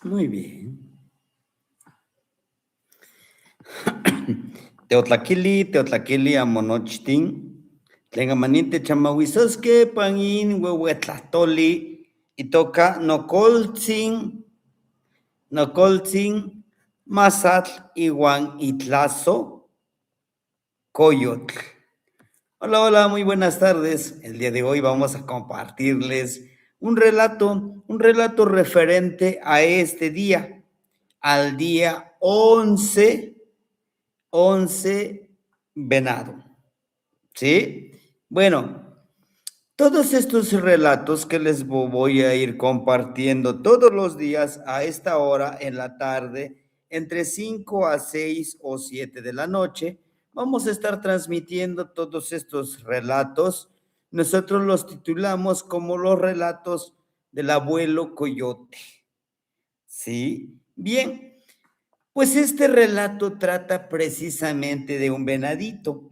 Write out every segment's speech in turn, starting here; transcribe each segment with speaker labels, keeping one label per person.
Speaker 1: Muy bien. Teotlaquili, amonochtin. Tlengamaninte chamahuisosque, panin, huehuetlatoli, itoca nocoltzin, masatl, iwan itlazo, coyotl. Hola, hola, muy buenas tardes. El día de hoy vamos a compartirles un relato referente a este día, al día 11 venado. ¿Sí? Bueno, todos estos relatos que les voy a ir compartiendo todos los días a esta hora en la tarde, entre 5 a 6 o 7 de la noche, vamos a estar transmitiendo todos estos relatos. Nosotros los titulamos como los relatos del abuelo Coyote. ¿Sí? Bien, pues este relato trata precisamente de un venadito.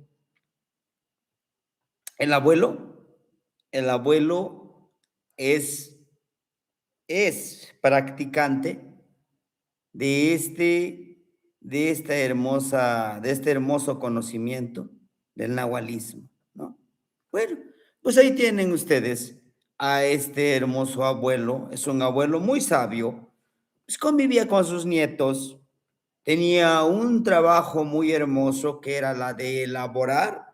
Speaker 1: El abuelo, el abuelo es practicante de este hermoso conocimiento del nahualismo, ¿no? Bueno, pues ahí tienen ustedes a este hermoso abuelo. Es un abuelo muy sabio, pues convivía con sus nietos, tenía un trabajo muy hermoso que era la de elaborar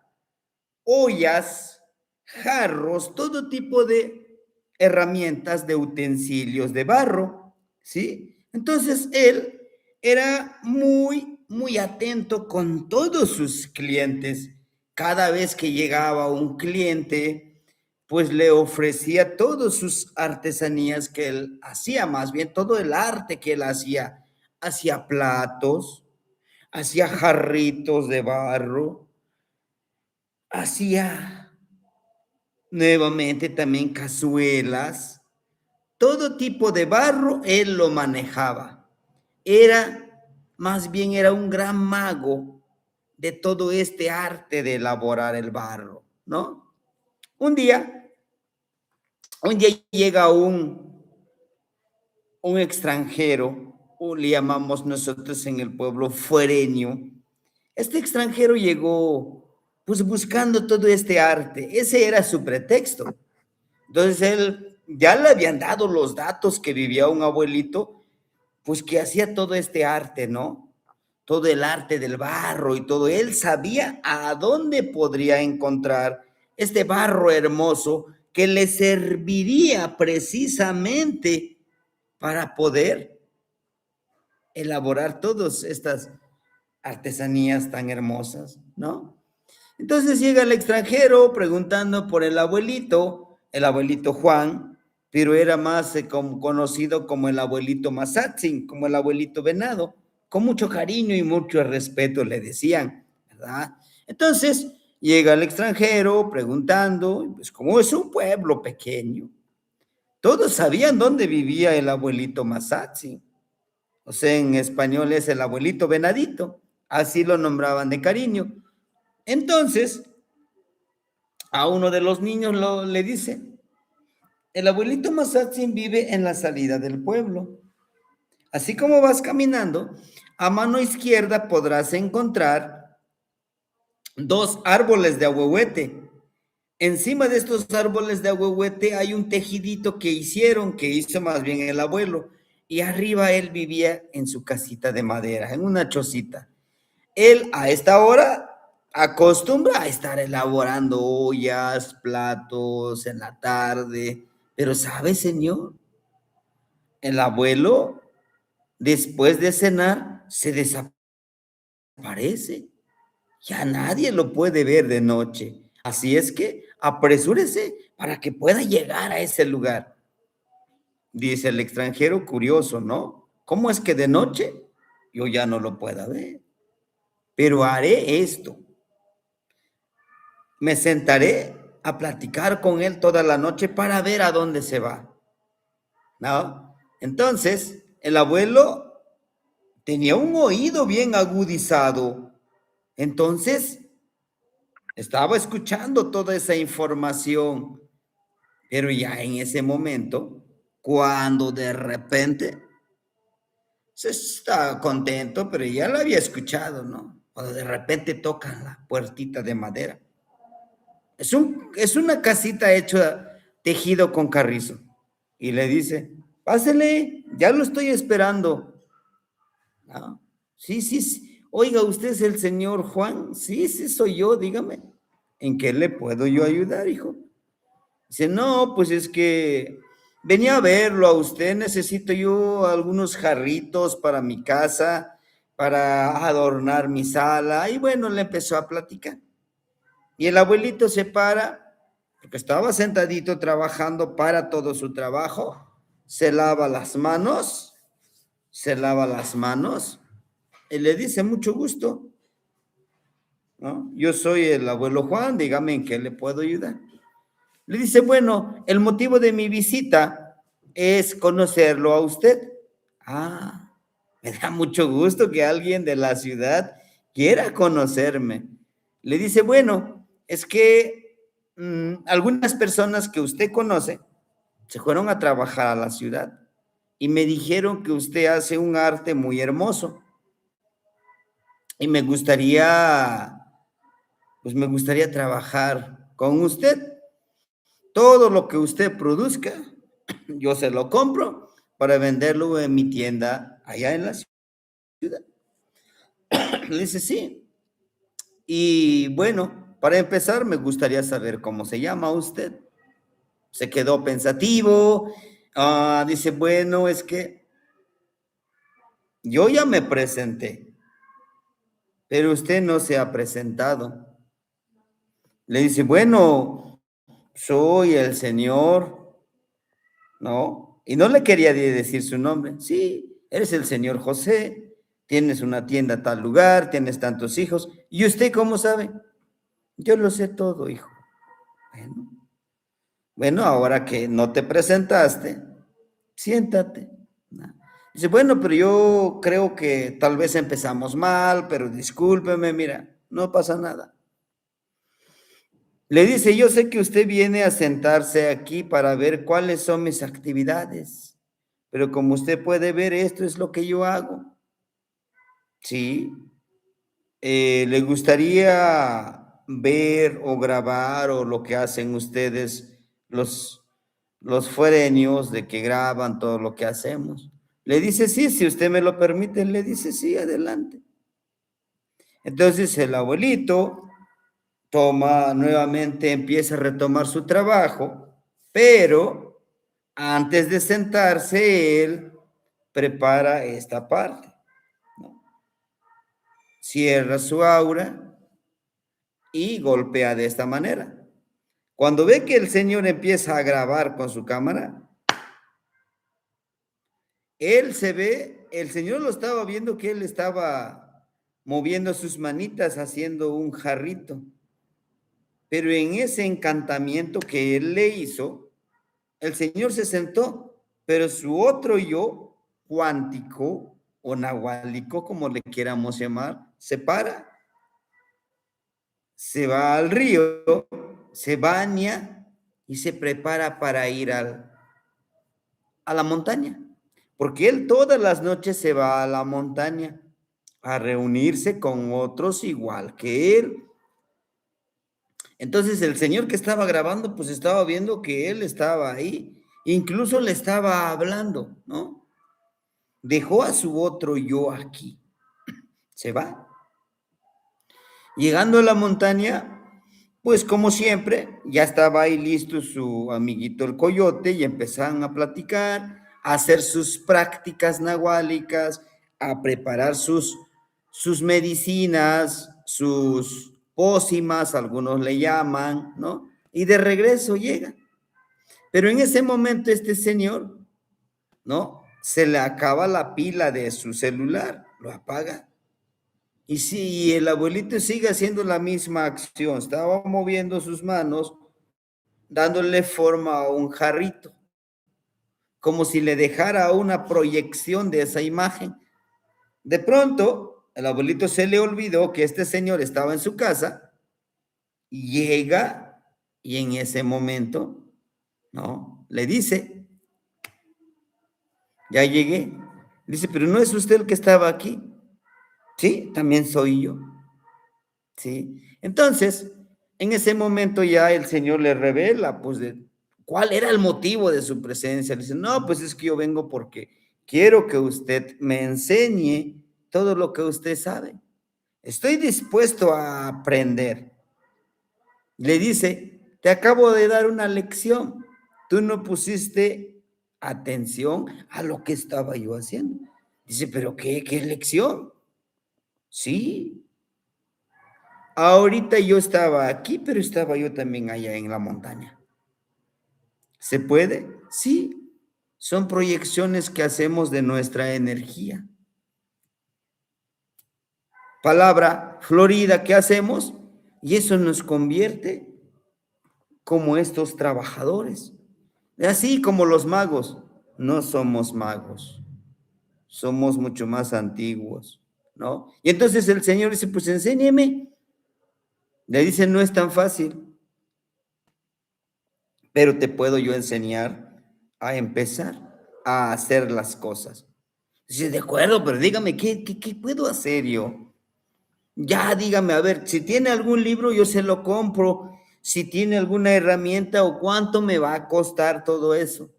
Speaker 1: ollas, jarros, todo tipo de herramientas, de utensilios de barro, ¿sí? Entonces él era muy atento con todos sus clientes. Cada vez que llegaba un cliente, pues le ofrecía todas sus artesanías que él hacía, más bien todo el arte que él hacía. Hacía platos, hacía jarritos de barro, hacía nuevamente también cazuelas, todo tipo de barro él lo manejaba. Más bien era un gran mago de todo este arte de elaborar el barro, ¿no? Un día, un día llega un extranjero, o le llamamos nosotros en el pueblo fuereño. Este extranjero llegó pues buscando todo este arte, ese era su pretexto. Entonces él ya le habían dado los datos que vivía un abuelito, pues que hacía todo este arte, ¿no? Todo el arte del barro y todo. Él sabía a dónde podría encontrar este barro hermoso que le serviría precisamente para poder elaborar todas estas artesanías tan hermosas, ¿no? Entonces llega el extranjero preguntando por el abuelito Juan, pero era más conocido como el abuelito Mazatzin, como el abuelito Venado, con mucho cariño y mucho respeto le decían, ¿verdad? Entonces llega el extranjero preguntando, pues como es un pueblo pequeño, todos sabían dónde vivía el abuelito Mazatzin, o sea, en español es el abuelito Venadito, así lo nombraban de cariño. Entonces, a uno de los niños le dice, el abuelito Mazatzin vive en la salida del pueblo. Así como vas caminando, a mano izquierda podrás encontrar dos árboles de ahuehuete. Encima de estos árboles de ahuehuete hay un tejidito que hizo más bien el abuelo, y arriba él vivía en su casita de madera, en una chocita. Él a esta hora acostumbra a estar elaborando ollas, platos en la tarde, pero ¿sabe, señor? El abuelo, después de cenar, se desaparece. Ya nadie lo puede ver de noche. Así es que apresúrese para que pueda llegar a ese lugar. Dice el extranjero curioso, ¿no? ¿Cómo es que de noche yo ya no lo pueda ver? Pero haré esto. Me sentaré a platicar con él toda la noche para ver a dónde se va, ¿no? Entonces, el abuelo tenía un oído bien agudizado. Entonces, estaba escuchando toda esa información, pero ya en ese momento, cuando de repente Está contento, pero ya lo había escuchado, ¿no? Cuando de repente tocan la puertita de madera. Es una casita hecha tejido con carrizo. Y le dice, pásele, ya lo estoy esperando. ¿No? Sí, sí, sí. Oiga, ¿usted es el señor Juan? Sí, sí, soy yo, dígame. ¿En qué le puedo yo ayudar, hijo? Dice, no, pues es que venía a verlo a usted, necesito yo algunos jarritos para mi casa, para adornar mi sala. Y bueno, le empezó a platicar. Y el abuelito se para, porque estaba sentadito trabajando para todo su trabajo, se lava las manos y le dice, mucho gusto, ¿no? Yo soy el abuelo Juan, dígame en qué le puedo ayudar. Le dice, bueno, el motivo de mi visita es conocerlo a usted. Ah, me da mucho gusto que alguien de la ciudad quiera conocerme. Le dice, bueno, es que algunas personas que usted conoce se fueron a trabajar a la ciudad y me dijeron que usted hace un arte muy hermoso y me gustaría trabajar con usted. Todo lo que usted produzca, yo se lo compro para venderlo en mi tienda allá en la ciudad. Le dice, sí. Y bueno, para empezar, me gustaría saber cómo se llama usted. Se quedó pensativo. Dice, bueno, es que yo ya me presenté, pero usted no se ha presentado. Le dice, bueno, soy el señor, ¿no? Y no le quería decir su nombre. Sí, eres el señor José, tienes una tienda a tal lugar, tienes tantos hijos. ¿Y usted cómo sabe? Yo lo sé todo, hijo. Bueno, bueno, ahora que no te presentaste, siéntate. ¿No? Dice, bueno, pero yo creo que tal vez empezamos mal, pero discúlpeme, mira, no pasa nada. Le dice, yo sé que usted viene a sentarse aquí para ver cuáles son mis actividades, pero como usted puede ver, esto es lo que yo hago. Sí, ¿le gustaría ver o grabar o lo que hacen ustedes, los fuereños, de que graban todo lo que hacemos? Le dice, sí, si usted me lo permite, le dice, sí, adelante. Entonces el abuelito nuevamente empieza a retomar su trabajo, pero antes de sentarse, él prepara esta parte, ¿no? Cierra su aura y golpea de esta manera. Cuando ve que el señor empieza a grabar con su cámara, el señor lo estaba viendo que él estaba moviendo sus manitas haciendo un jarrito, pero en ese encantamiento que él le hizo, el señor se sentó, pero su otro yo, cuántico o nahuálico, como le queramos llamar, se para, se va al río, se baña y se prepara para ir a la montaña, porque él todas las noches se va a la montaña a reunirse con otros igual que él. Entonces el señor que estaba grabando, pues estaba viendo que él estaba ahí, incluso le estaba hablando, ¿no? Dejó a su otro yo aquí, se va. Llegando a la montaña, pues como siempre, ya estaba ahí listo su amiguito el coyote y empezaron a platicar, a hacer sus prácticas nahuálicas, a preparar sus medicinas, sus pócimas, algunos le llaman, ¿no? Y de regreso llega. Pero en ese momento este señor, ¿no? Se le acaba la pila de su celular, lo apaga. Y si el abuelito sigue haciendo la misma acción, estaba moviendo sus manos, dándole forma a un jarrito, como si le dejara una proyección de esa imagen. De pronto, el abuelito se le olvidó que este señor estaba en su casa, llega y en ese momento, ¿no? Le dice, ya llegué. Dice, pero ¿no es usted el que estaba aquí? Sí, también soy yo. Sí. Entonces, en ese momento ya el Señor le revela, pues, cuál era el motivo de su presencia. Le dice, no, pues es que yo vengo porque quiero que usted me enseñe todo lo que usted sabe. Estoy dispuesto a aprender. Le dice, te acabo de dar una lección. Tú no pusiste atención a lo que estaba yo haciendo. Dice, pero ¿qué lección? Sí, ahorita yo estaba aquí, pero estaba yo también allá en la montaña. ¿Se puede? Sí. Son proyecciones que hacemos de nuestra energía. Palabra florida que hacemos y eso nos convierte como estos trabajadores. Así como los magos, no somos magos, somos mucho más antiguos, ¿no? Y entonces el Señor dice, pues enséñeme. Le dice, no es tan fácil, pero te puedo yo enseñar a empezar a hacer las cosas. Dice, de acuerdo, pero dígame, ¿qué puedo hacer yo? Ya, dígame, a ver, si tiene algún libro, yo se lo compro. Si tiene alguna herramienta o cuánto me va a costar todo eso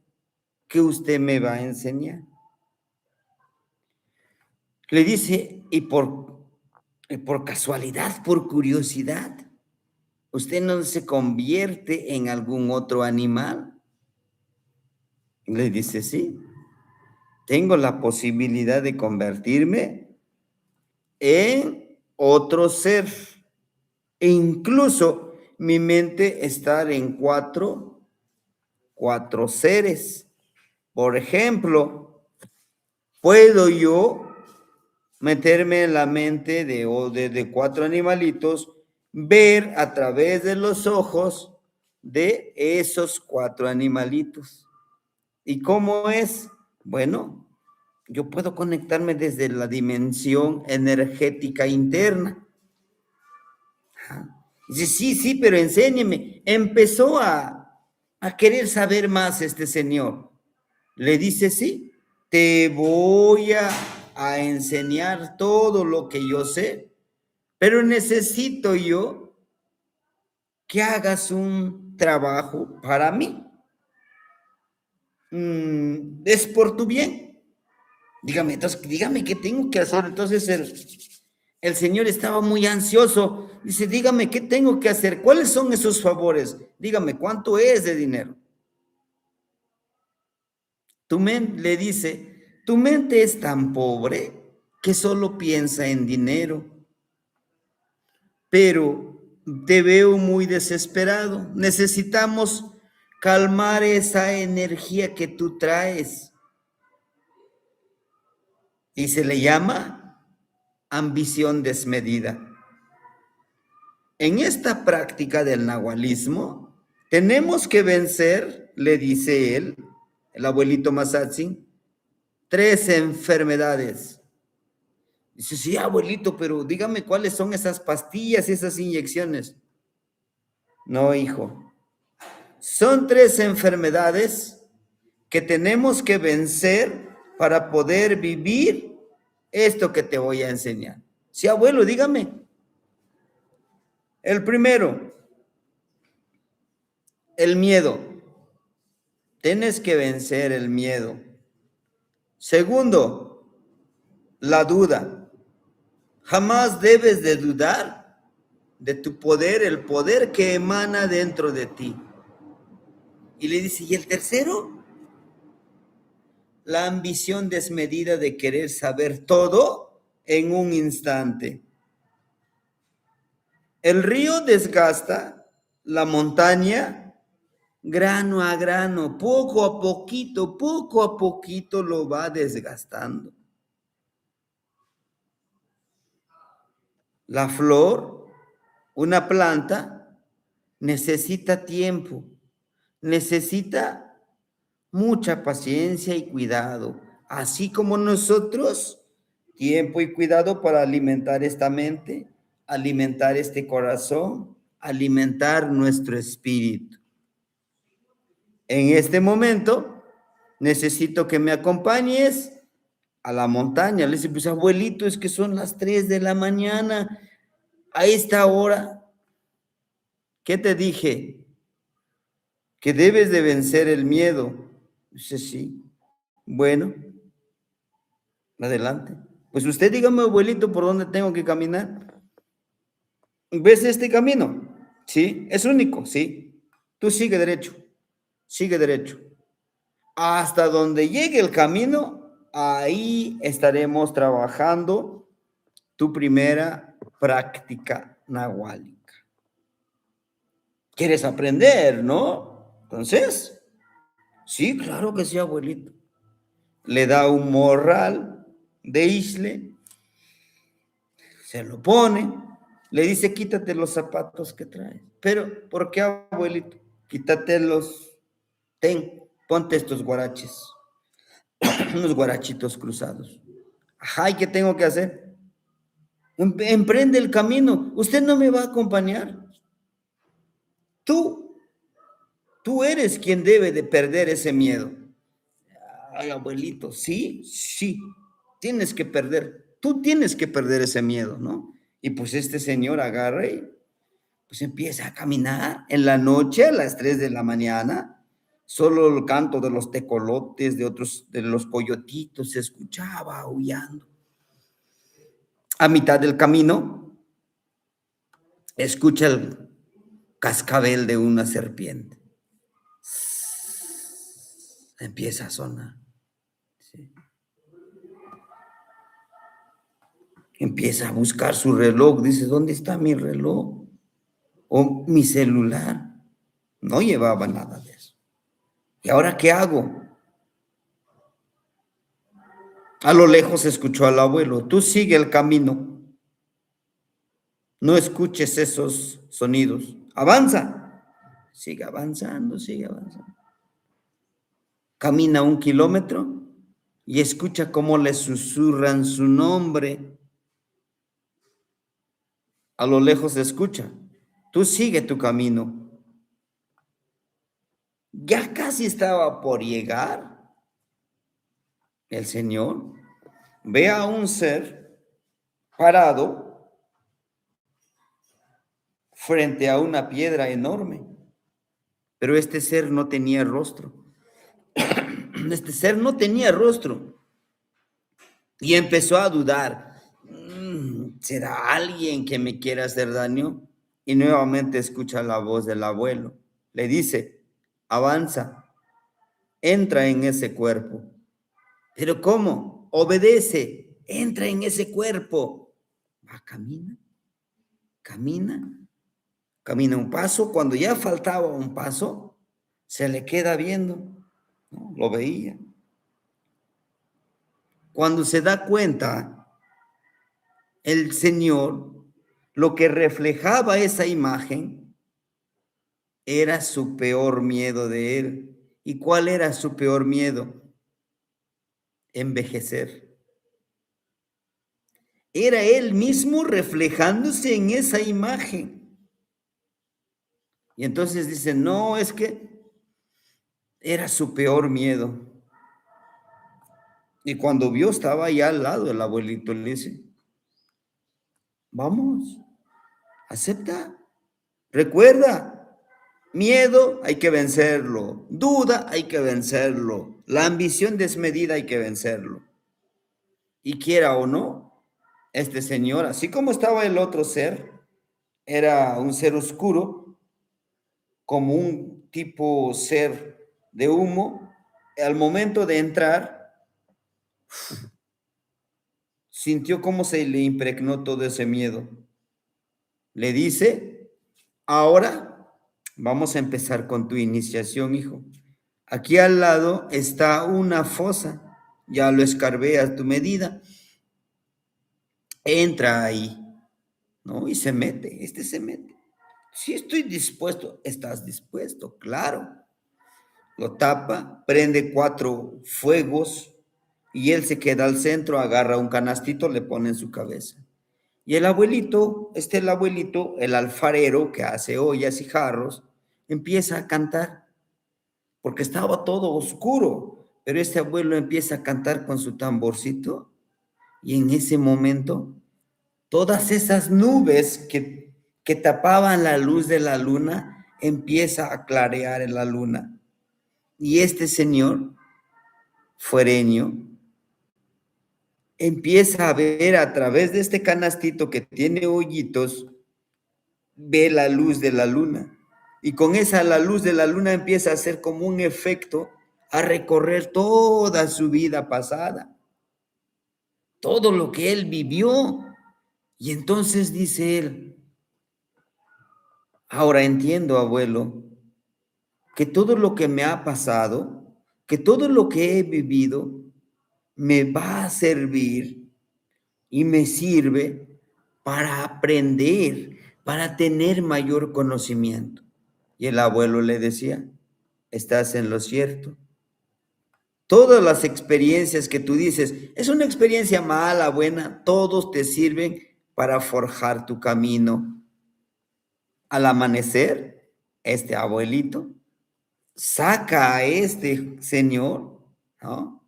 Speaker 1: que usted me va a enseñar. Le dice, y por casualidad, por curiosidad, ¿usted no se convierte en algún otro animal? Le dice, sí, tengo la posibilidad de convertirme en otro ser. E incluso mi mente estar en cuatro seres. Por ejemplo, puedo yo meterme en la mente de cuatro animalitos, ver a través de los ojos de esos cuatro animalitos. ¿Y cómo es? Bueno, yo puedo conectarme desde la dimensión energética interna. Dice, sí, pero enséñeme. Empezó a querer saber más este señor. Le dice, sí, te voy a enseñar todo lo que yo sé, pero necesito yo que hagas un trabajo para mí. Es por tu bien. Dígame, entonces, dígame qué tengo que hacer. Entonces el Señor estaba muy ansioso. Dice, dígame qué tengo que hacer. ¿Cuáles son esos favores? Dígame, ¿cuánto es de dinero? Tu mente le dice, tu mente es tan pobre que solo piensa en dinero, pero te veo muy desesperado. Necesitamos calmar esa energía que tú traes y se le llama ambición desmedida. En esta práctica del nahualismo, tenemos que vencer, le dice él, el abuelito Masatzin, 3 enfermedades. Dice, sí, abuelito, pero dígame cuáles son esas pastillas y esas inyecciones. No, hijo. Son 3 enfermedades que tenemos que vencer para poder vivir esto que te voy a enseñar. Sí, abuelo, dígame. El primero, el miedo. Tienes que vencer el miedo. Segundo, la duda. Jamás debes de dudar de tu poder, el poder que emana dentro de ti. Y le dice, ¿y el tercero? La ambición desmedida de querer saber todo en un instante. El río desgasta la montaña grano a grano, poco a poquito lo va desgastando. La flor, una planta, necesita tiempo, necesita mucha paciencia y cuidado, así como nosotros, tiempo y cuidado para alimentar esta mente, alimentar este corazón, alimentar nuestro espíritu. En este momento, necesito que me acompañes a la montaña. Le dice, pues abuelito, es que son las 3 de la mañana, a esta hora. ¿Qué te dije? Que debes de vencer el miedo. Dice, sí. Bueno, adelante. Pues usted dígame, abuelito, por dónde tengo que caminar. ¿Ves este camino? Sí, es único, sí. Tú sigue derecho, sigue derecho. Hasta donde llegue el camino, ahí estaremos trabajando tu primera práctica nahuálica. ¿Quieres aprender, no? Entonces, sí, claro que sí, abuelito. Le da un morral de isle, se lo pone, le dice, quítate los zapatos que traes. Pero, ¿por qué, abuelito? Quítatelos, ponte estos guaraches, unos guarachitos cruzados. Ajá, ¿y qué tengo que hacer? Emprende el camino. Usted no me va a acompañar. Tú, tú eres quien debe de perder ese miedo. Ay, abuelito, sí, sí, tienes que perder, tú tienes que perder ese miedo, ¿no? Y pues este señor agarra y pues empieza a caminar en la noche a las 3 de la mañana. Solo el canto de los tecolotes, de otros, de los coyotitos se escuchaba aullando. A mitad del camino, escucha el cascabel de una serpiente. Empieza a sonar. ¿Sí? Empieza a buscar su reloj. Dice, ¿dónde está mi reloj? O mi celular. No llevaba nada de eso. ¿Y ahora qué hago? A lo lejos escuchó al abuelo, tú sigue el camino, no escuches esos sonidos, avanza, sigue avanzando, sigue avanzando. Camina 1 kilómetro y escucha cómo le susurran su nombre. A lo lejos se escucha, tú sigue tu camino. Ya casi estaba por llegar, el Señor ve a un ser parado frente a una piedra enorme, pero este ser no tenía rostro. Este ser no tenía rostro y empezó a dudar. ¿Será alguien que me quiera hacer daño? Y nuevamente escucha la voz del abuelo. Le dice, avanza, entra en ese cuerpo. ¿Pero cómo? Obedece, entra en ese cuerpo. Va, camina, camina, camina un paso. Cuando ya faltaba un paso, se le queda viendo, ¿no? Lo veía. Cuando se da cuenta, el Señor, lo que reflejaba esa imagen era su peor miedo de él. ¿Y cuál era su peor miedo? Envejecer. Era él mismo reflejándose en esa imagen. Y entonces dice, no, es que era su peor miedo. Y cuando vio, estaba allá al lado el abuelito, le dice, vamos, acepta, recuerda, miedo hay que vencerlo, duda hay que vencerlo, la ambición desmedida hay que vencerlo. Y quiera o no, este señor, así como estaba el otro ser, era un ser oscuro, como un tipo ser de humo. Al momento de entrar, sintió cómo se le impregnó todo ese miedo. Le dice, ahora vamos a empezar con tu iniciación, hijo. Aquí al lado está una fosa, ya lo escarbé a tu medida. Entra ahí, ¿no? Y se mete, se mete. Si estoy dispuesto, estás dispuesto, claro. Lo tapa, prende 4 fuegos y él se queda al centro, agarra un canastito, le pone en su cabeza. Y el abuelito, el alfarero que hace ollas y jarros, empieza a cantar, porque estaba todo oscuro. Pero este abuelo empieza a cantar con su tamborcito y en ese momento todas esas nubes que tapaban la luz de la luna empieza a clarear en la luna. Y este señor fuereño empieza a ver a través de este canastito que tiene hoyitos, ve la luz de la luna. Y con esa la luz de la luna empieza a hacer como un efecto a recorrer toda su vida pasada, todo lo que él vivió. Y entonces dice él, ahora entiendo, abuelo, que todo lo que me ha pasado, que todo lo que he vivido, me va a servir y me sirve para aprender, para tener mayor conocimiento. Y el abuelo le decía, estás en lo cierto. Todas las experiencias que tú dices, es una experiencia mala, buena, todos te sirven para forjar tu camino. Al amanecer, este abuelito saca a este señor, ¿no?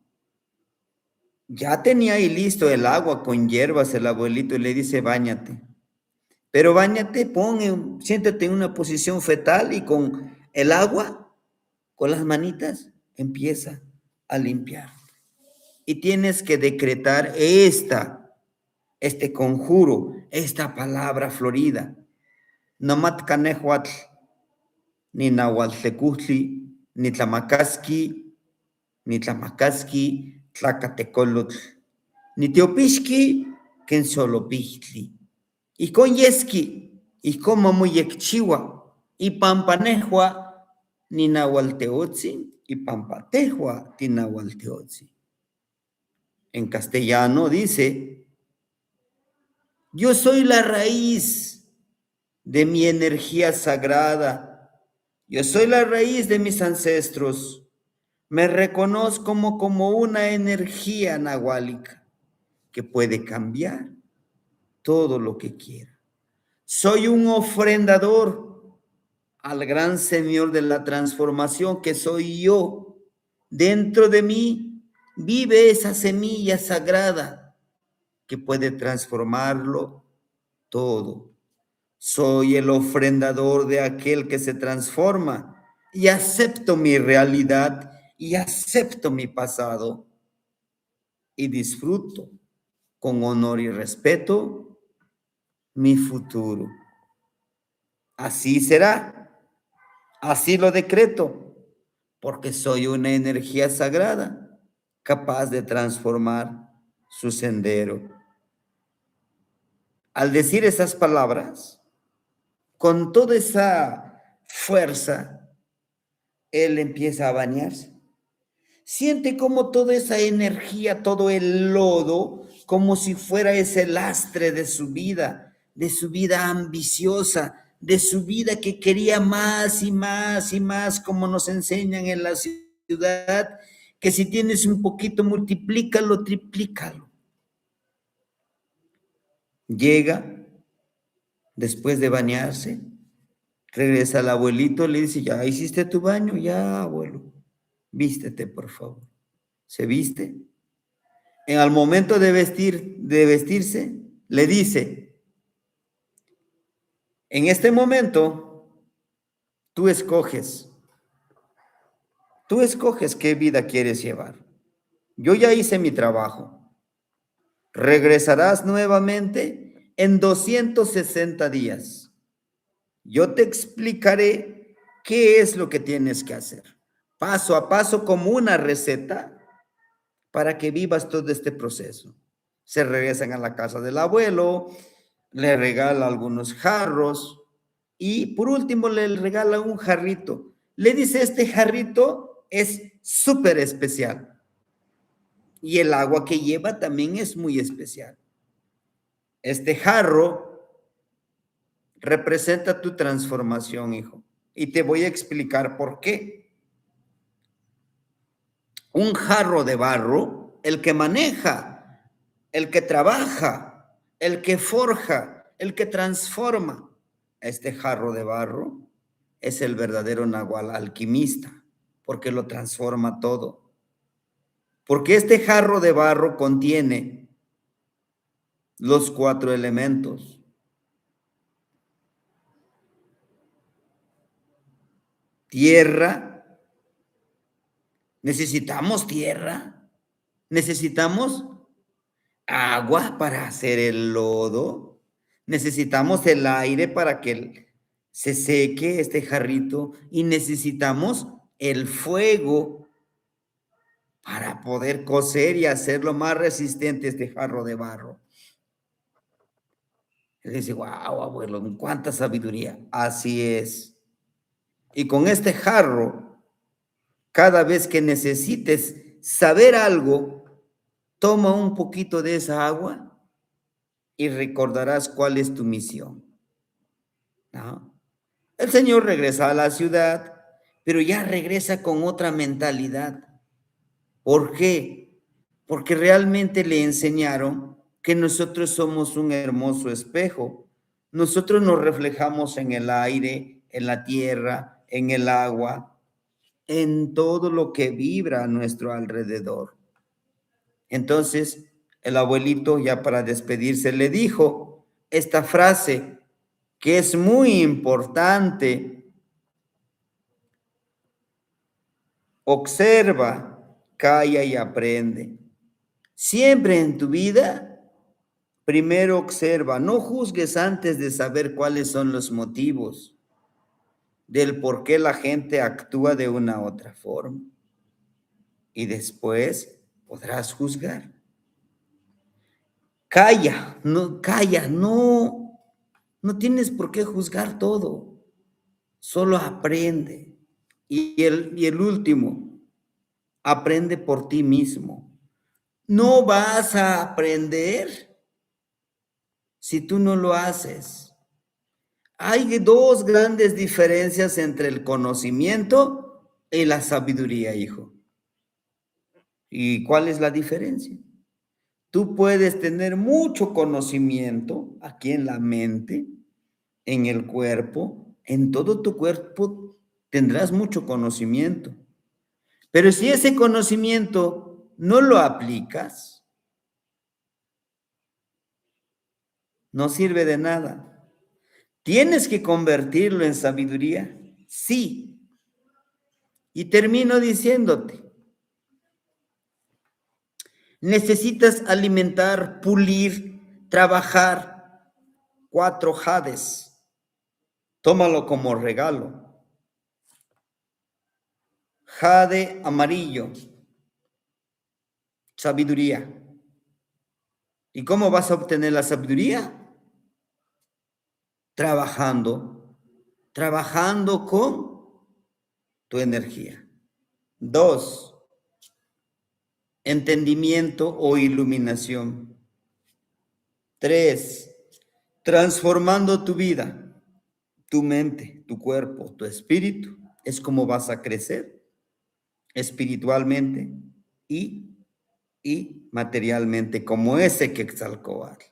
Speaker 1: Ya tenía ahí listo el agua con hierbas el abuelito y le dice, báñate. Pero báñate, siéntate en una posición fetal y con el agua, con las manitas, empieza a limpiar. Y tienes que decretar este conjuro, esta palabra florida. Nomat canehuatl, ni nahualtecutli, ni tlamacasqui, tlacatecolotl, ni teopixqui, ken solopixtli. Ijkon yeski, ijkon mamuyekchiua, ipampanejua ninahualteotzin, ipampatejua tinahualteotzin. En castellano dice, yo soy la raíz de mi energía sagrada, yo soy la raíz de mis ancestros, me reconozco como una energía nahuálica que puede cambiar todo lo que quiera. Soy un ofrendador al gran Señor de la transformación que soy yo. Dentro de mí vive esa semilla sagrada que puede transformarlo todo. Soy el ofrendador de aquel que se transforma y acepto mi realidad y acepto mi pasado y disfruto con honor y respeto mi futuro. Así será, así lo decreto, porque soy una energía sagrada capaz de transformar su sendero. Al decir esas palabras, con toda esa fuerza, él empieza a bañarse. Siente como toda esa energía, todo el lodo, como si fuera ese lastre de su vida ambiciosa, de su vida que quería más y más y más, como nos enseñan en la ciudad, que si tienes un poquito, multiplícalo, triplícalo. Llega, después de bañarse, regresa al abuelito, le dice, ya hiciste tu baño, ya abuelo, vístete por favor. Se viste. Al momento de vestirse, le dice, en este momento, tú escoges qué vida quieres llevar. Yo ya hice mi trabajo. Regresarás nuevamente en 260 días. Yo te explicaré qué es lo que tienes que hacer, paso a paso, como una receta para que vivas todo este proceso. Se regresan a la casa del abuelo, le regala algunos jarros y por último le regala un jarrito. Le dice, este jarrito es súper especial y el agua que lleva también es muy especial. Este jarro representa tu transformación, hijo, y te voy a explicar por qué. Un jarro de barro, el que maneja, el que trabaja, el que forja, el que transforma este jarro de barro, es el verdadero nahual alquimista, porque lo transforma todo. Porque este jarro de barro contiene los 4 elementos. Tierra. Necesitamos tierra. Necesitamos agua para hacer el lodo. Necesitamos el aire para que se seque este jarrito. Y necesitamos el fuego para poder cocer y hacerlo más resistente este jarro de barro. Él dice, wow, abuelo, cuánta sabiduría. Así es. Y con este jarro, cada vez que necesites saber algo, toma un poquito de esa agua y recordarás cuál es tu misión, ¿no? El Señor regresa a la ciudad, pero ya regresa con otra mentalidad. ¿Por qué? Porque realmente le enseñaron que nosotros somos un hermoso espejo. Nosotros nos reflejamos en el aire, en la tierra, en el agua, en todo lo que vibra a nuestro alrededor. Entonces, el abuelito, ya para despedirse, le dijo esta frase que es muy importante: observa, calla y aprende. Siempre en tu vida, primero observa, no juzgues antes de saber cuáles son los motivos del por qué la gente actúa de una u otra forma. Y después podrás juzgar. Calla, no tienes por qué juzgar todo, solo aprende. Y el último, aprende por ti mismo. No vas a aprender si tú no lo haces. Hay 2 grandes diferencias entre el conocimiento y la sabiduría, hijo. ¿Y cuál es la diferencia? Tú puedes tener mucho conocimiento aquí en la mente, en el cuerpo, en todo tu cuerpo tendrás mucho conocimiento. Pero si ese conocimiento no lo aplicas, no sirve de nada. ¿Tienes que convertirlo en sabiduría? Sí. Y termino diciéndote, necesitas alimentar, pulir, trabajar 4 jades. Tómalo como regalo. Jade amarillo, sabiduría. ¿Y cómo vas a obtener la sabiduría? Trabajando con tu energía. 2, entendimiento o iluminación. 3, transformando tu vida, tu mente, tu cuerpo, tu espíritu. Es como vas a crecer espiritualmente y materialmente, como ese Quetzalcóatl.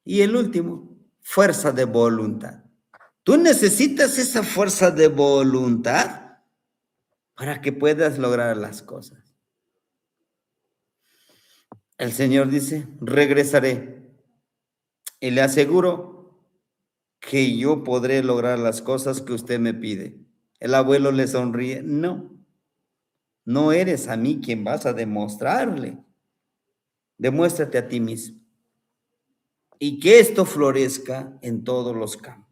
Speaker 1: Y el último, fuerza de voluntad. Tú necesitas esa fuerza de voluntad para que puedas lograr las cosas. El Señor dice, regresaré y le aseguro que yo podré lograr las cosas que usted me pide. El abuelo le sonríe, no eres a mí quien vas a demostrarle. Demuéstrate a ti mismo. Y que esto florezca en todos los campos.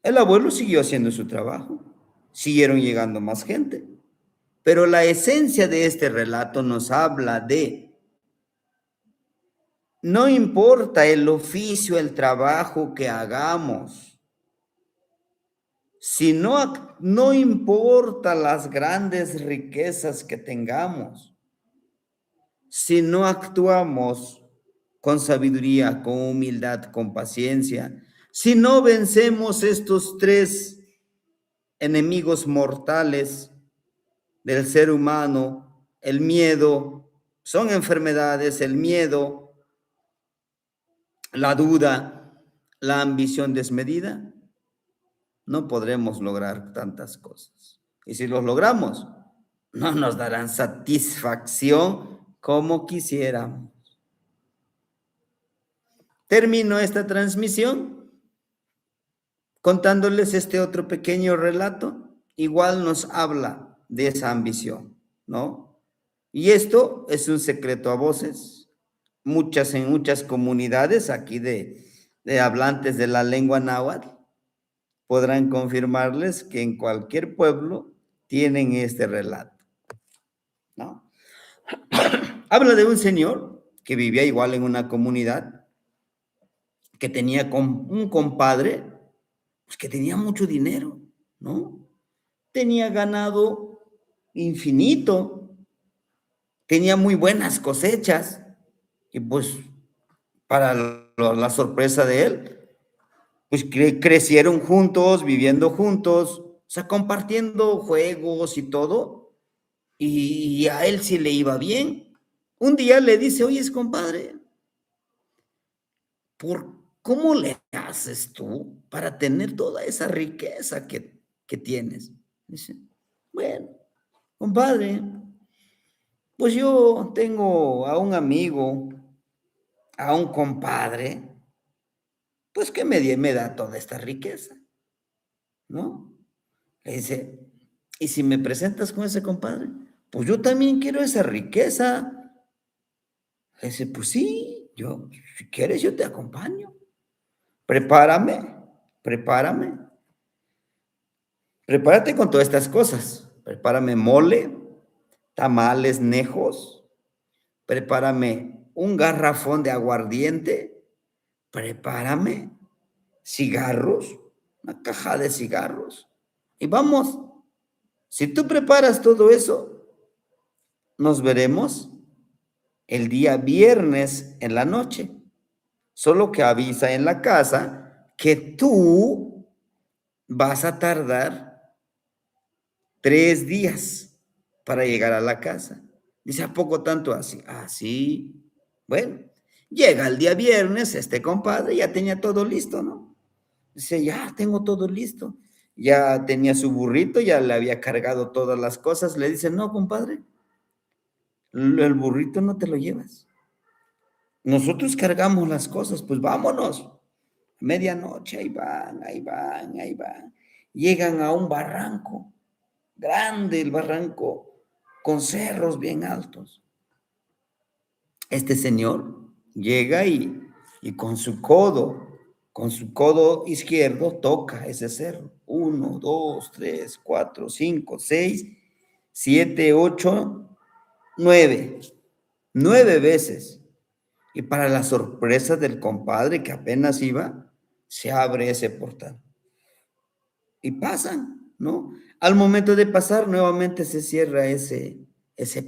Speaker 1: El abuelo siguió haciendo su trabajo. Siguieron llegando más gente. Pero la esencia de este relato nos habla de, no importa el oficio, el trabajo que hagamos, si no importa las grandes riquezas que tengamos, si no actuamos con sabiduría, con humildad, con paciencia, si no vencemos estos 3 enemigos mortales del ser humano, el miedo, son enfermedades, el miedo, la duda, la ambición desmedida, no podremos lograr tantas cosas. Y si los logramos, no nos darán satisfacción como quisiéramos. Termino esta transmisión contándoles este otro pequeño relato. Igual nos habla de esa ambición, ¿no? Y esto es un secreto a voces. En muchas comunidades aquí de hablantes de la lengua náhuatl podrán confirmarles que en cualquier pueblo tienen este relato, ¿no? Habla de un señor que vivía igual en una comunidad, que tenía un compadre, pues que tenía mucho dinero, ¿no? Tenía ganado infinito, tenía muy buenas cosechas, y pues para la sorpresa de él, pues crecieron juntos, viviendo juntos, o sea, compartiendo juegos y todo, y a él sí le iba bien. Un día le dice, oye, compadre, ¿cómo le haces tú para tener toda esa riqueza que tienes? Dice, bueno, compadre, pues yo tengo a un amigo, a un compadre, pues que me da toda esta riqueza, ¿no? Le dice, ¿y si me presentas con ese compadre? Pues yo también quiero esa riqueza. Le dice, pues sí, yo, si quieres, yo te acompaño. Prepárame, prepárame. Prepárate con todas estas cosas. Prepárame mole, tamales nejos. Prepárame un garrafón de aguardiente. Prepárame cigarros, una caja de cigarros. Y vamos, si tú preparas todo eso, nos veremos el día viernes en la noche. Solo que avisa en la casa que tú vas a tardar 3 días para llegar a la casa. Dice, ¿a poco tanto así? Así. Bueno, llega el día viernes, este compadre ya tenía todo listo, ¿no? Dice, ya tengo todo listo. Ya tenía su burrito, ya le había cargado todas las cosas. Le dice, no, compadre, el burrito no te lo llevas. Nosotros cargamos las cosas, pues vámonos. Medianoche, ahí van, ahí van, ahí van. Llegan a un barranco, grande el barranco, con cerros bien altos. Este señor llega y con su codo izquierdo toca ese cerro. 1, 2, 3, 4, 5, 6, 7, 8, 9. 9 veces. Y para la sorpresa del compadre que apenas iba, se abre ese portal. Y pasan, ¿no? Al momento de pasar, nuevamente se cierra ese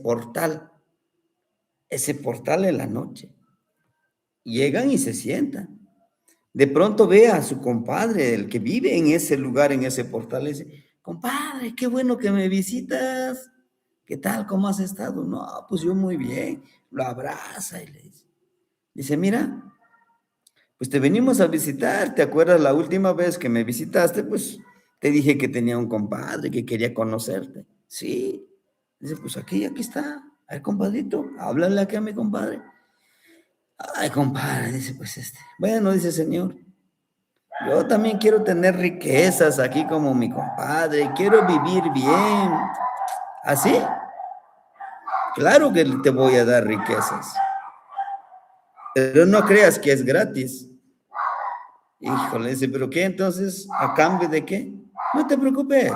Speaker 1: portal en la noche. Llegan y se sientan. De pronto ve a su compadre, el que vive en ese lugar, en ese portal, y dice, compadre, qué bueno que me visitas. ¿Qué tal? ¿Cómo has estado? No, pues yo muy bien. Lo abraza y le dice, mira, pues te venimos a visitar. ¿Te acuerdas la última vez que me visitaste? Pues te dije que tenía un compadre que quería conocerte. Sí. Dice, pues aquí está. Ay, compadrito, háblale aquí a mi compadre. Ay, compadre, dice, pues bueno, dice señor, yo también quiero tener riquezas aquí como mi compadre, quiero vivir bien. ¿Así? Claro que te voy a dar riquezas, pero no creas que es gratis. Híjole, dice, ¿pero qué entonces? ¿A cambio de qué? No te preocupes,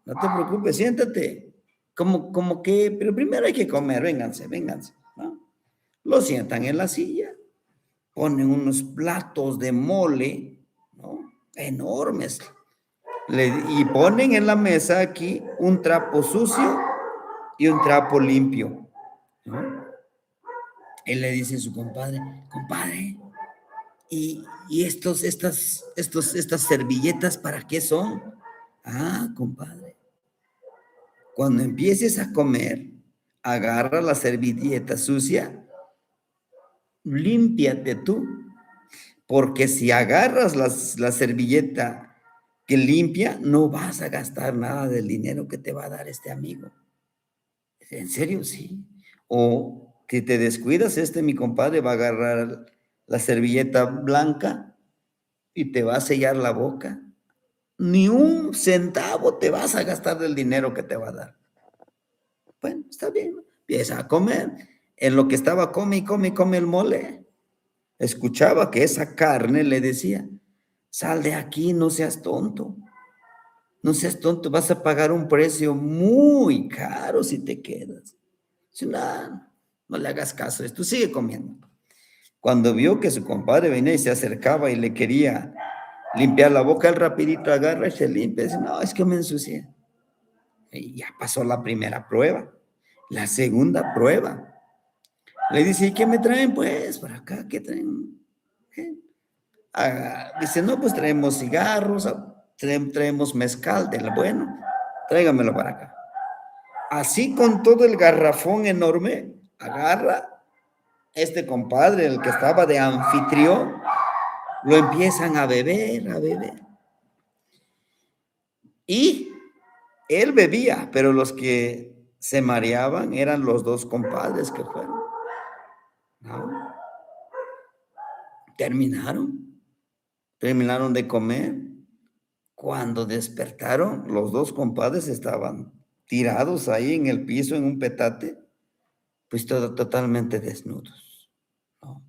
Speaker 1: no te preocupes, siéntate. Como que, pero primero hay que comer, vénganse, ¿no? Lo sientan en la silla, ponen unos platos de mole, ¿no? Enormes. Y ponen en la mesa aquí un trapo sucio y un trapo limpio, ¿no? Él le dice a su compadre, compadre, ¿y estas servilletas para qué son? Ah, compadre, cuando empieces a comer, agarra la servilleta sucia, límpiate tú, porque si agarras la servilleta que limpia, no vas a gastar nada del dinero que te va a dar este amigo. ¿En serio? Sí. O que te descuidas, mi compadre va a agarrar la servilleta blanca y te va a sellar la boca. Ni un centavo te vas a gastar del dinero que te va a dar. Bueno, está bien. Empieza a comer. En lo que estaba come y come y come el mole, escuchaba que esa carne le decía, sal de aquí, no seas tonto. No seas tonto, vas a pagar un precio muy caro si te quedas. Dice, no, no le hagas caso, esto sigue comiendo. Cuando vio que su compadre venía y se acercaba y le quería limpiar la boca, él rapidito agarra y se limpia. Dice, no, es que me ensucié. Y ya pasó la primera prueba. La segunda prueba. Le dice, ¿y qué me traen? Pues, por acá, ¿qué traen? ¿Qué? Dice, no, pues traemos cigarros, traemos mezcal del bueno. Tráigamelo para acá. Así con todo el garrafón enorme, agarra compadre, el que estaba de anfitrión, lo empiezan a beber, a beber. Y él bebía, pero los que se mareaban eran los dos compadres que fueron. ¿No? Terminaron de comer. Cuando despertaron, los dos compadres estaban tirados ahí en el piso, en un petate, pues totalmente desnudos, ¿no?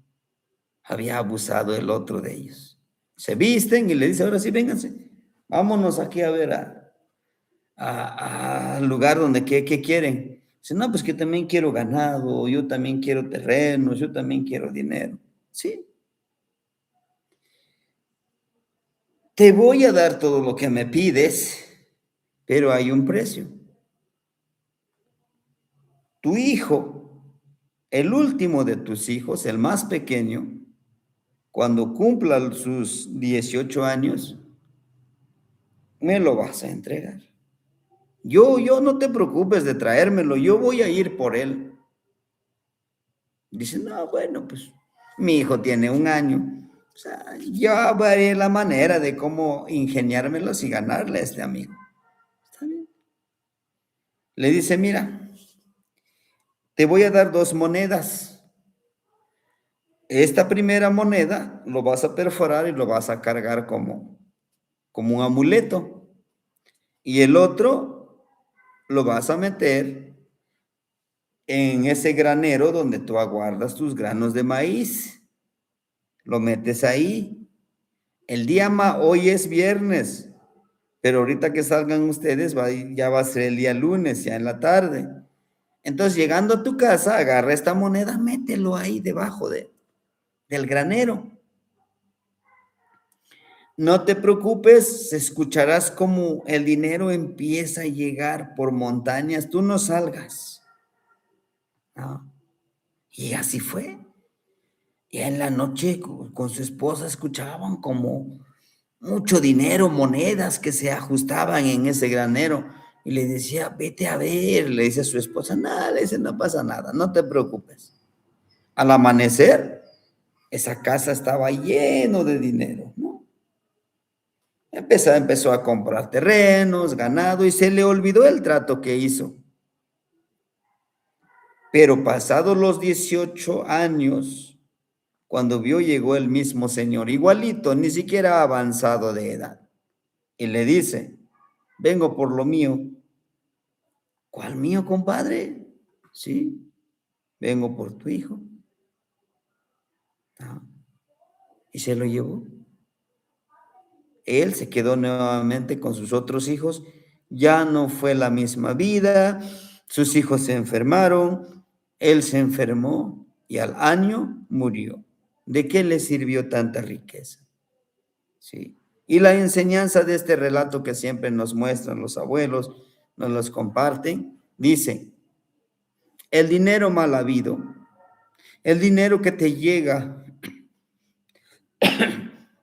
Speaker 1: Había abusado el otro de ellos. Se visten y le dice, ahora sí, vénganse, vámonos aquí a ver al lugar donde, ¿qué quieren? Dice, no, pues que también quiero ganado, yo también quiero terrenos, yo también quiero dinero. Sí, te voy a dar todo lo que me pides, pero hay un precio. Tu hijo, el último de tus hijos, el más pequeño, cuando cumpla sus 18 años, me lo vas a entregar. Yo no te preocupes de traérmelo, yo voy a ir por él. Dice, no, bueno, pues mi hijo tiene 1 año. O sea, yo veré la manera de cómo ingeniármelos y ganarle a este amigo. Está bien. Le dice, mira, te voy a dar 2 monedas. Esta primera moneda lo vas a perforar y lo vas a cargar como un amuleto. Y el otro lo vas a meter en ese granero donde tú aguardas tus granos de maíz. Lo metes ahí. Hoy es viernes, pero ahorita que salgan ustedes ya va a ser el día lunes, ya en la tarde. Entonces, llegando a tu casa, agarra esta moneda, mételo ahí debajo del granero. No te preocupes, escucharás como el dinero empieza a llegar por montañas, tú no salgas. ¿No? Y así fue. Y en la noche con su esposa escuchaban como mucho dinero, monedas que se ajustaban en ese granero. Y le decía, vete a ver, le dice a su esposa, nada, le dice, no pasa nada, no te preocupes. Al amanecer, esa casa estaba lleno de dinero, ¿no? Empezó a comprar terrenos, ganado, y se le olvidó el trato que hizo. Pero pasados los 18 años, cuando vio, llegó el mismo señor, igualito, ni siquiera avanzado de edad. Y le dice, vengo por lo mío. ¿Cuál mío, compadre? Sí, vengo por tu hijo. Ah, y se lo llevó. Él se quedó nuevamente con sus otros hijos. Ya no fue la misma vida. Sus hijos se enfermaron. Él se enfermó y al año murió. ¿De qué le sirvió tanta riqueza? Sí. Y la enseñanza de este relato que siempre nos muestran los abuelos, nos los comparten, dice, el dinero mal habido, el dinero que te llega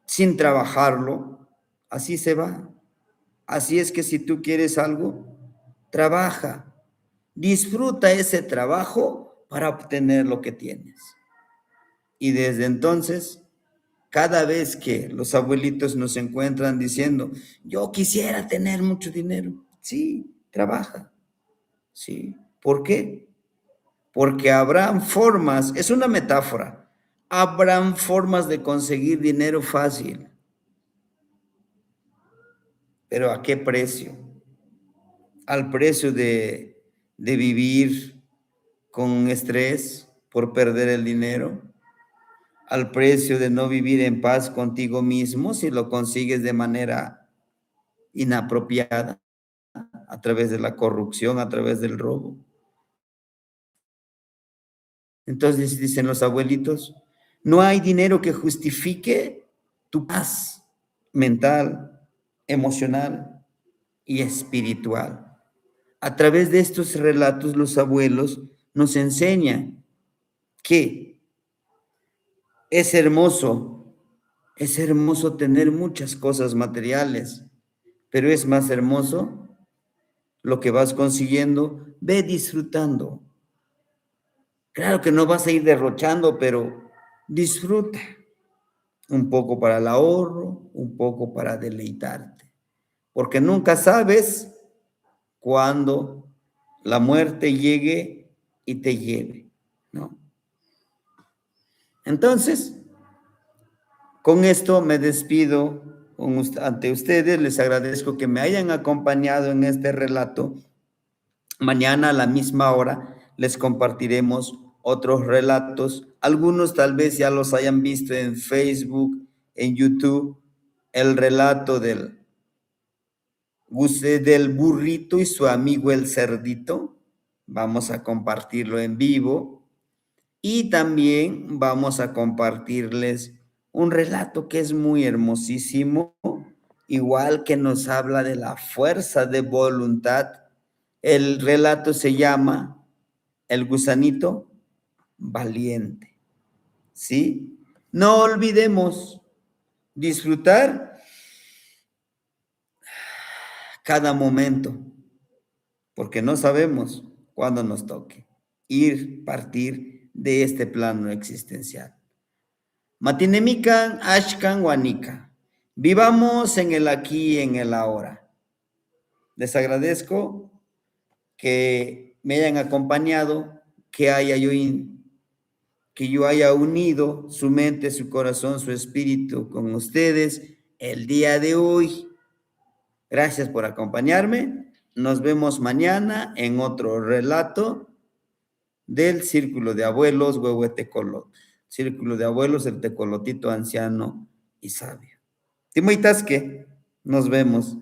Speaker 1: sin trabajarlo, así se va. Así es que si tú quieres algo, trabaja, disfruta ese trabajo para obtener lo que tienes. Y desde entonces, cada vez que los abuelitos nos encuentran diciendo, yo quisiera tener mucho dinero, sí, trabaja, sí, ¿Por qué? Porque habrán formas, es una metáfora, habrán formas de conseguir dinero fácil, pero ¿a qué precio? Al precio de vivir con estrés por perder el dinero, al precio de no vivir en paz contigo mismo si lo consigues de manera inapropiada, a través de la corrupción, a través del robo. Entonces dicen los abuelitos, no hay dinero que justifique tu paz mental, emocional y espiritual. A través de estos relatos los abuelos nos enseñan que es hermoso tener muchas cosas materiales, pero es más hermoso lo que vas consiguiendo, ve disfrutando. Claro que no vas a ir derrochando, pero disfruta. Un poco para el ahorro, un poco para deleitarte. Porque nunca sabes cuándo la muerte llegue y te lleve, ¿no? Entonces, con esto me despido ante ustedes. Les agradezco que me hayan acompañado en este relato. Mañana a la misma hora les compartiremos otros relatos. Algunos tal vez ya los hayan visto en Facebook, en YouTube. El relato del burrito y su amigo el cerdito. Vamos a compartirlo en vivo. Y también vamos a compartirles un relato que es muy hermosísimo, igual que nos habla de la fuerza de voluntad. El relato se llama El gusanito valiente, ¿sí? No olvidemos disfrutar cada momento, porque no sabemos cuándo nos toque partir de este plano existencial. Matinemikan, Ashkan, Wanika. Vivamos en el aquí y en el ahora. Les agradezco que me hayan acompañado, que yo haya unido su mente, su corazón, su espíritu con ustedes el día de hoy. Gracias por acompañarme. Nos vemos mañana en otro relato del Círculo de Abuelos, Huehuetecolot. Círculo de Abuelos, el tecolotito anciano y sabio. Timoitasque, nos vemos.